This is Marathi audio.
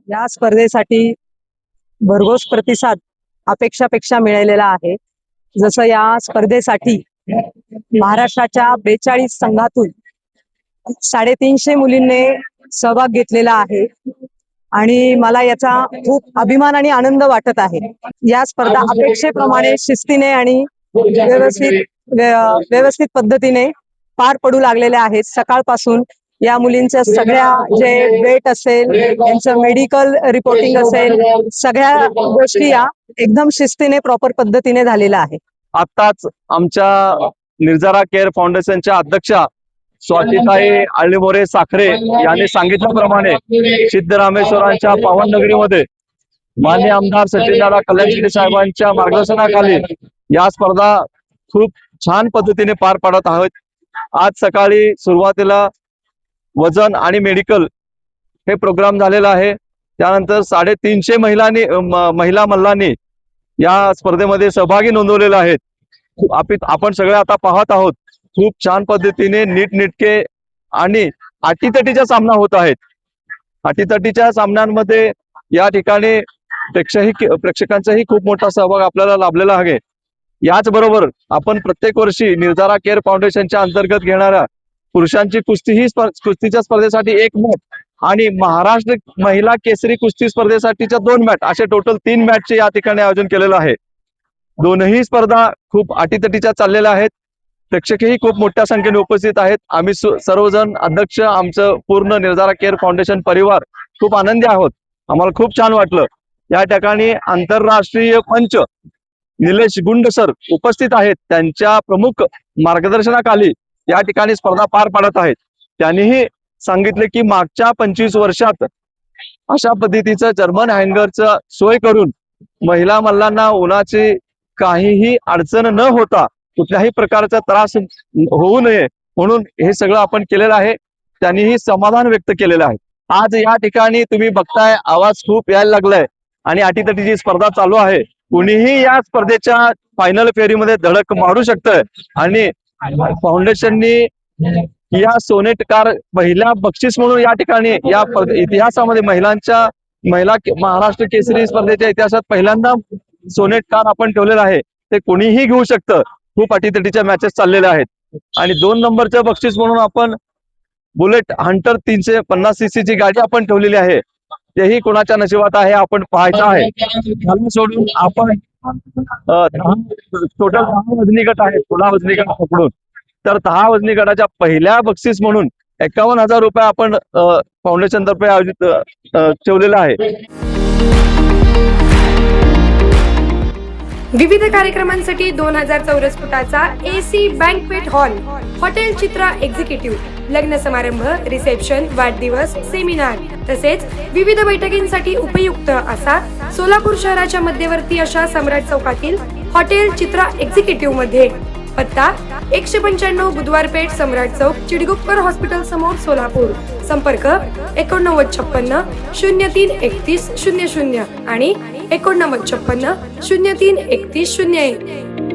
या स्पर्धेसाठी भरघोस प्रतिसाद अपेक्षापेक्षा मिळालेला आहे। जसं या स्पर्धेसाठी महाराष्ट्राच्या 42 संघातून 350 मुलींनी सहभाग घेतलेला आहे आणि मला याचा खूप अभिमान आणि आनंद वाटत आहे। या स्पर्धा अपेक्षेप्रमाणे शिस्तीने आणि व्यवस्थित पद्धतीने पार पडू लागलेल्या आहेत। सकाळपासून या मुलींच्या सगळ्या जे वेट असेल, यांचं मेडिकल रिपोर्टिंग असेल, सगळ्या गोष्टी या एकदम शिस्तीने प्रॉपर पद्धतीने झालेल्या आहे। आताच आमच्या निर्जरा केअर फाउंडेशनच्या अध्यक्षा स्वातीताई आळीमोरे साखरे यांनी सांगितल्याप्रमाणे सिद्धरामेश्वरांच्या पावननगरीमध्ये माननीय आमदार सचिनदादा कल्याण शिंदे साहेबांच्या मार्गदर्शनाखाली या स्पर्धा खूप छान पद्धतीने पार पाडत आहोत। आज सकाळी सुरुवातीला वजन आणि मेडिकल हे प्रोग्राम झालेला आहे। त्यानंतर 350 महिला मल्लांनी या स्पर्धेमध्ये सहभागी नोंदवलेले आहेत। आपण सगळे आता पाहत आहोत, खूप छान पद्धतीने नीटनेटके आणि अटीतटीचा सामना होत आहेत। अटीतटीच्या सामन्यांमध्ये या ठिकाणी प्रेक्षकांचाही खूप मोठा सहभाग आपल्याला लाभलेला आहे। याचबरोबर आपण प्रत्येक वर्षी निर्जरा केअर फाउंडेशनच्या अंतर्गत घेणाऱ्या पुरुषांची कुस्तीच्या स्पर्धेसाठी 1 मॅच आणि महाराष्ट्र महिला केसरी कुस्ती स्पर्धेसाठीच्या 2 मॅच असे टोटल 3 मॅचचे या ठिकाणी आयोजन केलेलं आहे। दोनही स्पर्धा खूप अटीतटीच्या चाललेल्या आहेत। प्रेक्षकही खूप मोठ्या संख्येने उपस्थित आहेत। आम्ही सर्वजण अध्यक्ष, आमचं पूर्ण निर्जरा केअर फाउंडेशन परिवार खूप आनंदी आहोत। आम्हाला खूप छान वाटलं। या ठिकाणी आंतरराष्ट्रीय पंच निलेश गुंड सर उपस्थित आहेत। त्यांच्या प्रमुख मार्गदर्शनाखाली या ठिकाणी स्पर्धा पार पाडत आहेत। त्यांनीही सांगितले की मागच्या 25 वर्षात अशा पद्धतीचं जर्मन हँगरचं सोय करून महिला मल्लांना उन्हाची काहीही अडचण न होता कुठल्याही प्रकारचा त्रास होऊ नये म्हणून हे सगळं आपण केलेलं आहे। त्यांनीही समाधान व्यक्त केलेलं आहे। आज या ठिकाणी तुम्ही बघताय आवाज खूप यायला लागलाय आणि अटीतटीची स्पर्धा चालू आहे। कुणीही या स्पर्धेच्या फायनल फेरीमध्ये धडक मारू शकतंय आणि फाउंडेशननी या सोनेट कार पहिल्या बक्षीस म्हणून या ठिकाणी या इतिहासामध्ये महिला महाराष्ट्र केसरी स्पर्धेच्या इतिहासात पहिल्यांदा सोनेट कार आपण ठेवलेलं आहे। ते कोणीही घेऊ शकतं। खूप अटीतटीच्या मॅचेस चाललेल्या आहेत आणि 2 नंबरचं बक्षीस म्हणून आपण बुलेट हंटर 350 सीसी ची गाडी आपण ठेवलेली आहे। तेही कोणाच्या नशिबात आहे आपण पाहायचं आहे। त्याला सोडून आपण टोटल 10 वजनी गट आहेत। 16 वजनी गट पकडून तर 10 वजनी गटाच्या पहिल्या बक्षीस म्हणून 51,000 रुपये आपण फाउंडेशन तर्फे आयोजित ठेवलेला आहे। विविध कार्यक्रमांसाठी 2000 चौरस फुटाचा AC बँक्वेट हॉल, हॉटेल चित्रा एक्झिक्युटिव्ह, लग्न समारंभ, रिसेप्शन, वाढदिवस, सेमिनार तसेच विविध बैठकींसाठी उपयुक्त असा सोलापूर शहराच्या मध्यवर्ती अशा सम्राट चौकातील हॉटेल चित्रा एक्झिक्युटिव्ह मध्ये पत्ता 195 बुधवार पेठ, सम्राट चौक, चिडगुप्कर हॉस्पिटल समोर, सोलापूर। संपर्क 8956 03 31 00 आणि 8956 03 31 01।